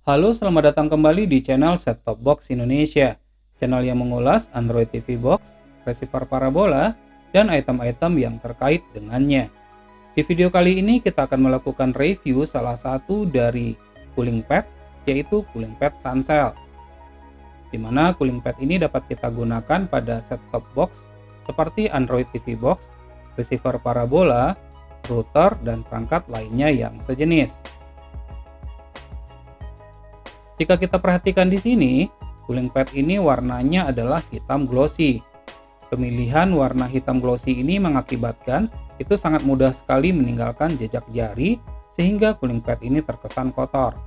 Halo, selamat datang kembali di channel Set Top Box Indonesia, channel yang mengulas Android TV Box, receiver parabola, dan item-item yang terkait dengannya. Di video kali ini kita akan melakukan review salah satu dari cooling pad, yaitu cooling pad Suncell. Di mana cooling pad ini dapat kita gunakan pada set top box seperti Android TV Box, receiver parabola, router, dan perangkat lainnya yang sejenis. Jika kita perhatikan di sini, cooling pad ini warnanya adalah hitam glossy. Pemilihan warna hitam glossy ini mengakibatkan itu sangat mudah sekali meninggalkan jejak jari sehingga cooling pad ini terkesan kotor.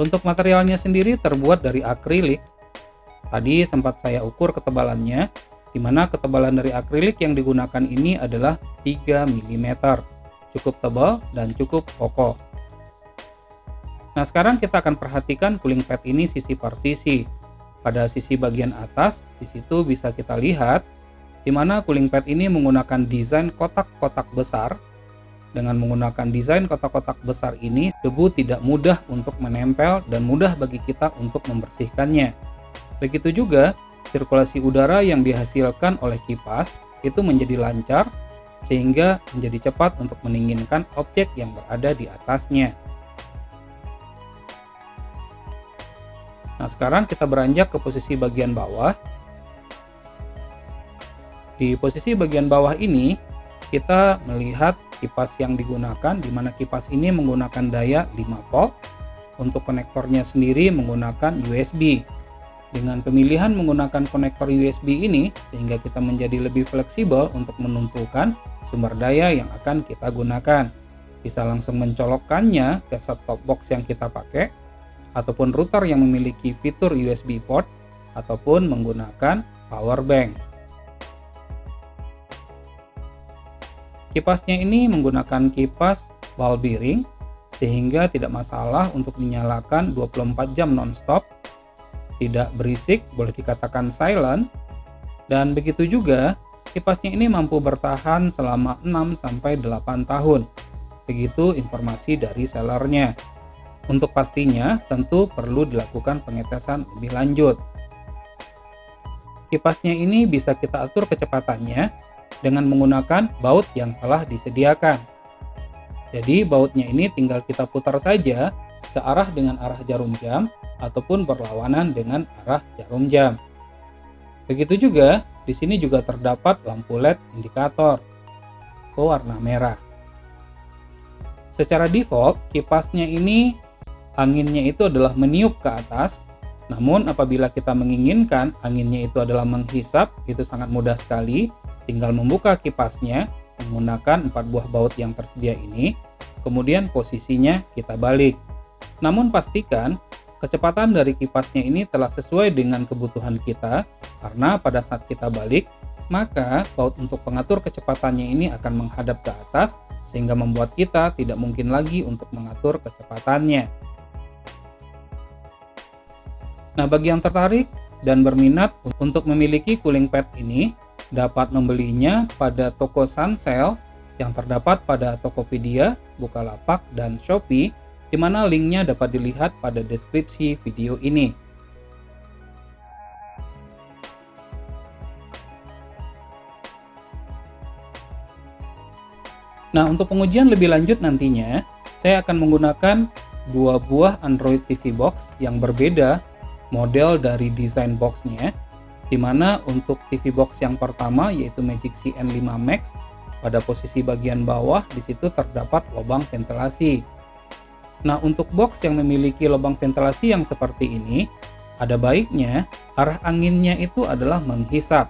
Untuk materialnya sendiri terbuat dari akrilik. Tadi sempat saya ukur ketebalannya, di mana ketebalan dari akrilik yang digunakan ini adalah 3 mm. Cukup tebal dan cukup kokoh. Nah, sekarang kita akan perhatikan cooling pad ini sisi per sisi. Pada sisi bagian atas, di situ bisa kita lihat di mana cooling pad ini menggunakan desain kotak-kotak besar. Dengan menggunakan desain kotak-kotak besar ini, debu tidak mudah untuk menempel dan mudah bagi kita untuk membersihkannya. Begitu juga sirkulasi udara yang dihasilkan oleh kipas itu menjadi lancar sehingga menjadi cepat untuk mendinginkan objek yang berada di atasnya. Nah, sekarang kita beranjak ke posisi bagian bawah. Di posisi bagian bawah ini, kita melihat kipas yang digunakan, di mana kipas ini menggunakan daya 5 volt. Untuk konektornya sendiri menggunakan USB. Dengan pemilihan menggunakan konektor USB ini, sehingga kita menjadi lebih fleksibel untuk menentukan sumber daya yang akan kita gunakan. Bisa langsung mencolokkannya ke set top box yang kita pakai, ataupun router yang memiliki fitur USB port, ataupun menggunakan power bank. Kipasnya ini menggunakan kipas ball bearing, sehingga tidak masalah untuk dinyalakan 24 jam non-stop, tidak berisik, boleh dikatakan silent, dan begitu juga kipasnya ini mampu bertahan selama 6-8 tahun. Begitu informasi dari sellernya. Untuk pastinya tentu perlu dilakukan pengetesan lebih lanjut. Kipasnya ini bisa kita atur kecepatannya dengan menggunakan baut yang telah disediakan. Jadi bautnya ini tinggal kita putar saja searah dengan arah jarum jam ataupun berlawanan dengan arah jarum jam. Begitu juga di sini juga terdapat lampu LED indikator warna merah. Secara default, kipasnya ini anginnya itu adalah meniup ke atas. Namun apabila kita menginginkan anginnya itu adalah menghisap, itu sangat mudah sekali. Tinggal membuka kipasnya menggunakan 4 buah baut yang tersedia ini, kemudian posisinya kita balik. Namun pastikan kecepatan dari kipasnya ini telah sesuai dengan kebutuhan kita, karena pada saat kita balik, maka baut untuk pengatur kecepatannya ini akan menghadap ke atas, sehingga membuat kita tidak mungkin lagi untuk mengatur kecepatannya. Nah, bagi yang tertarik dan berminat untuk memiliki cooling pad ini, dapat membelinya pada toko Suncell yang terdapat pada Tokopedia, Bukalapak, dan Shopee, di mana linknya dapat dilihat pada deskripsi video ini. Nah, untuk pengujian lebih lanjut nantinya, saya akan menggunakan 2 buah Android TV Box yang berbeda model dari desain boxnya, di mana untuk TV Box yang pertama yaitu Magic CN5 Max, pada posisi bagian bawah di situ terdapat lubang ventilasi. Nah, untuk box yang memiliki lubang ventilasi yang seperti ini, ada baiknya arah anginnya itu adalah menghisap.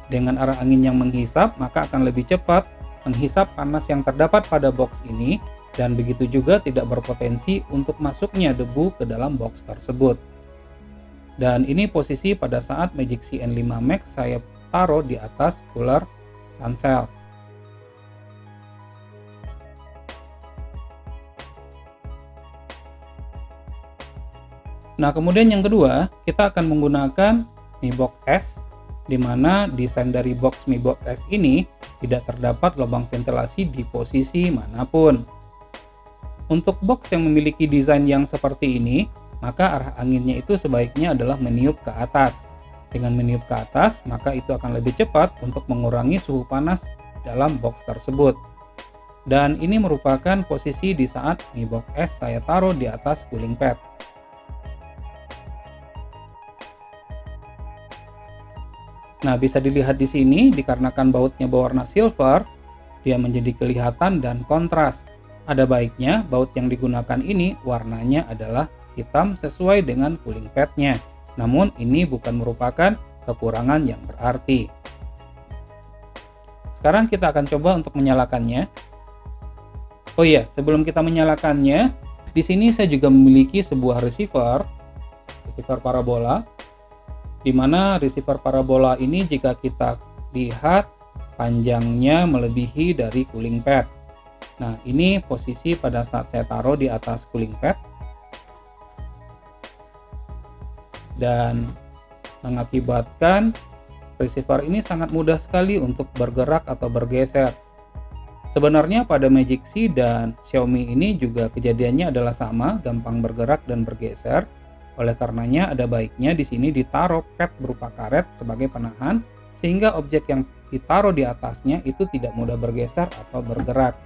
Dengan arah angin yang menghisap, maka akan lebih cepat menghisap panas yang terdapat pada box ini, dan begitu juga tidak berpotensi untuk masuknya debu ke dalam box tersebut. Dan ini posisi pada saat Magic CN5 Max saya taruh di atas cooler Suncell. Nah, kemudian yang kedua, kita akan menggunakan Mi Box S, di mana desain dari box Mi Box S ini tidak terdapat lubang ventilasi di posisi manapun. Untuk box yang memiliki desain yang seperti ini, maka arah anginnya itu sebaiknya adalah meniup ke atas. Dengan meniup ke atas, maka itu akan lebih cepat untuk mengurangi suhu panas dalam box tersebut. Dan ini merupakan posisi di saat Mi Box S saya taruh di atas cooling pad. Nah, bisa dilihat di sini dikarenakan bautnya berwarna silver, dia menjadi kelihatan dan kontras. Ada baiknya baut yang digunakan ini warnanya adalah hitam sesuai dengan cooling pad-nya. Namun ini bukan merupakan kekurangan yang berarti. Sekarang kita akan coba untuk menyalakannya. Oh iya, sebelum kita menyalakannya, di sini saya juga memiliki sebuah receiver parabola, di mana receiver parabola ini jika kita lihat panjangnya melebihi dari cooling pad. Nah, ini posisi pada saat saya taruh di atas cooling pad dan mengakibatkan receiver ini sangat mudah sekali untuk bergerak atau bergeser. Sebenarnya pada Magic C dan Xiaomi ini juga kejadiannya adalah sama, gampang bergerak dan bergeser. Oleh karenanya ada baiknya di sini ditaruh pad berupa karet sebagai penahan sehingga objek yang ditaruh di atasnya itu tidak mudah bergeser atau bergerak.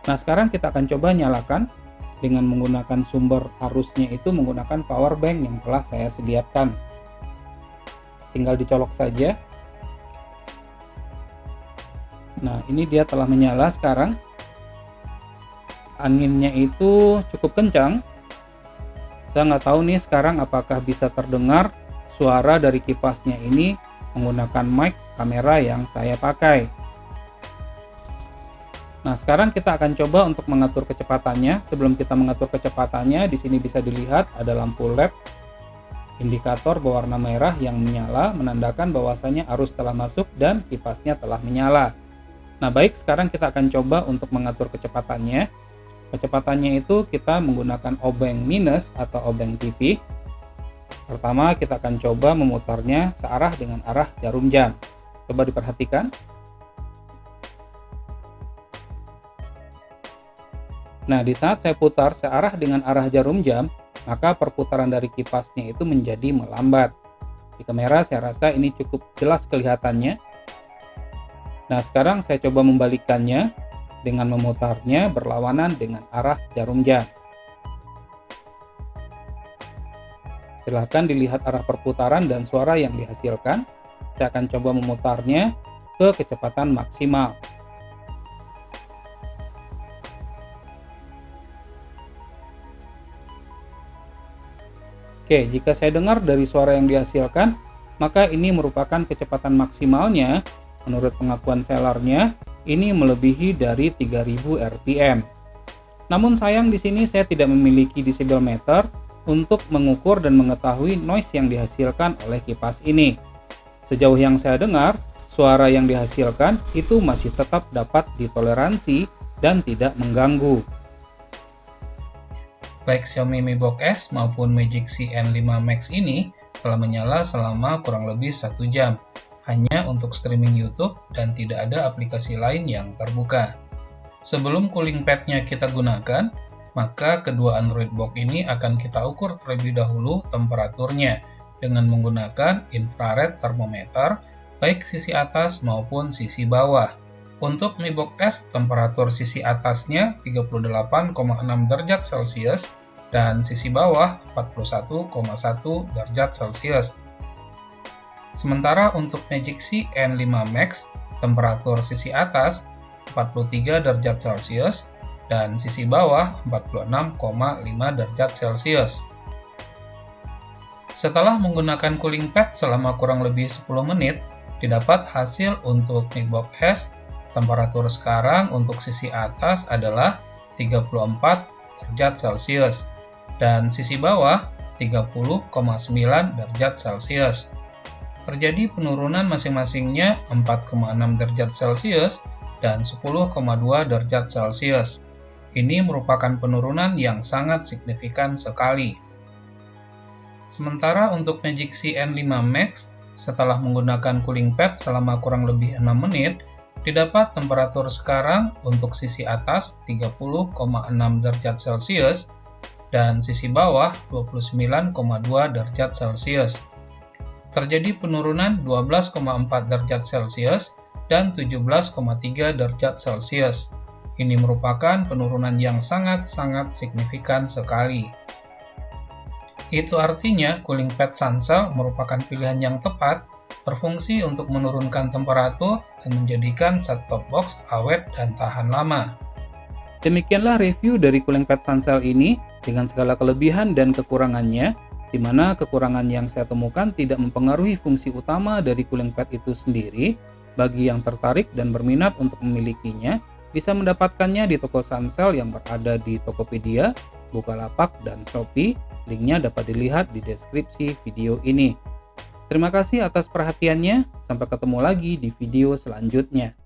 Nah, sekarang kita akan coba nyalakan dengan menggunakan sumber arusnya itu menggunakan power bank yang telah saya sediakan. Tinggal dicolok saja. Nah, ini dia telah menyala sekarang. Anginnya itu cukup kencang. Saya nggak tahu nih sekarang apakah bisa terdengar suara dari kipasnya ini menggunakan mic kamera yang saya pakai. Nah, sekarang kita akan coba untuk mengatur kecepatannya. Sebelum kita mengatur kecepatannya, di sini bisa dilihat ada lampu LED indikator berwarna merah yang menyala menandakan bahwasanya arus telah masuk dan kipasnya telah menyala. Nah, baik, sekarang kita akan coba untuk mengatur kecepatannya. Kecepatannya itu kita menggunakan obeng minus atau obeng TV. Pertama kita akan coba memutarnya searah dengan arah jarum jam. Coba diperhatikan. Nah, di saat saya putar searah dengan arah jarum jam, maka perputaran dari kipasnya itu menjadi melambat. Di kamera saya rasa ini cukup jelas kelihatannya. Nah, sekarang saya coba membalikkannya dengan memutarnya berlawanan dengan arah jarum jam. Silahkan dilihat arah perputaran dan suara yang dihasilkan. Saya akan coba memutarnya ke kecepatan maksimal. Oke, jika saya dengar dari suara yang dihasilkan, maka ini merupakan kecepatan maksimalnya. Menurut pengakuan sellernya, ini melebihi dari 3000 rpm. Namun sayang di sini saya tidak memiliki decibel meter untuk mengukur dan mengetahui noise yang dihasilkan oleh kipas ini. Sejauh yang saya dengar, suara yang dihasilkan itu masih tetap dapat ditoleransi dan tidak mengganggu. Baik Xiaomi Mi Box S maupun Magic C N5 Max ini telah menyala selama kurang lebih 1 jam. Hanya untuk streaming YouTube dan tidak ada aplikasi lain yang terbuka. Sebelum cooling pad-nya kita gunakan, maka kedua Android box ini akan kita ukur terlebih dahulu temperaturnya dengan menggunakan infrared thermometer baik sisi atas maupun sisi bawah. Untuk Mi Box S, temperatur sisi atasnya 38,6 derajat Celcius dan sisi bawah 41,1 derajat Celcius. Sementara untuk Magic C N5 Max, temperatur sisi atas 43 derajat Celcius dan sisi bawah 46,5 derajat Celcius. Setelah menggunakan cooling pad selama kurang lebih 10 menit, didapat hasil untuk Mi Box S. Temperatur sekarang untuk sisi atas adalah 34 derajat Celcius dan sisi bawah 30,9 derajat Celcius. Terjadi penurunan masing-masingnya 4,6 derajat Celcius dan 10,2 derajat Celcius. Ini merupakan penurunan yang sangat signifikan sekali. Sementara untuk Magic C N5 Max, setelah menggunakan cooling pad selama kurang lebih 6 menit, Didapat temperatur sekarang untuk sisi atas 30,6 derajat Celcius dan sisi bawah 29,2 derajat Celcius. Terjadi penurunan 12,4 derajat Celcius dan 17,3 derajat Celcius. Ini merupakan penurunan yang sangat-sangat signifikan sekali. Itu artinya cooling pad Suncell merupakan pilihan yang tepat, berfungsi untuk menurunkan temperatur dan menjadikan set-top box awet dan tahan lama. Demikianlah review dari cooling pad Suncell ini dengan segala kelebihan dan kekurangannya, di mana kekurangan yang saya temukan tidak mempengaruhi fungsi utama dari cooling pad itu sendiri. Bagi yang tertarik dan berminat untuk memilikinya, bisa mendapatkannya di toko Suncell yang berada di Tokopedia, Bukalapak, dan Shopee. Linknya dapat dilihat di deskripsi video ini. Terima kasih atas perhatiannya, sampai ketemu lagi di video selanjutnya.